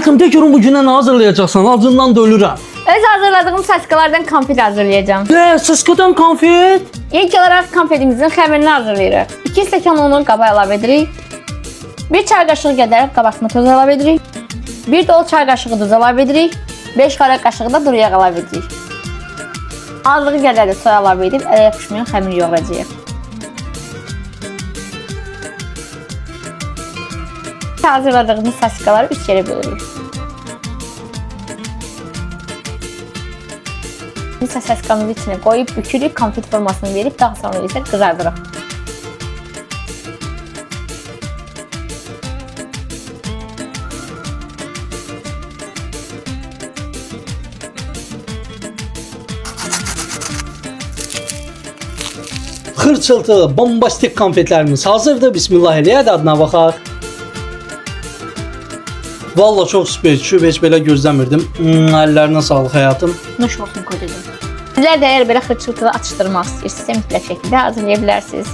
Həyatım, de görüm bu günə nə hazırlayacaqsan? Acından da ölürəm. Öz hazırladığım saçkalardan konfet hazırlayacağım. Saçkadan konfet. İlk olaraq konfetimizin xəmirini hazırlayırıq. 2 stəkan unu qaba əlavə edirik. 1 çay qaşığı qədər qabartma tozu əlavə edirik. 1 dolu çay qaşığı duz əlavə edirik. 5 qara qaşığı da duru yağ əlavə edirik. Azlığı qədər də soya əlavə edib ələ yapışmayan xəmir yoğuracağıq. Hazırladığımız saçkaları 3 yerə bölürük. Saçkamızı içine koyup bükürük, konfet formasını verip daha sonra ise kızardırıq. Xırçıltı, bombastik konfetlərimiz hazırdır. Bismillah eləyək də adına baxaq. Valla çox süper düşüb, heç belə gözləmirdim. Əllərinə sağlıq həyatım. Nuş olsun kocacan. Sizler de eğer böyle xırçıltılı atıştırmaq istəyirsinizsə mütləq şəkildə hazırlaya bilərsiniz.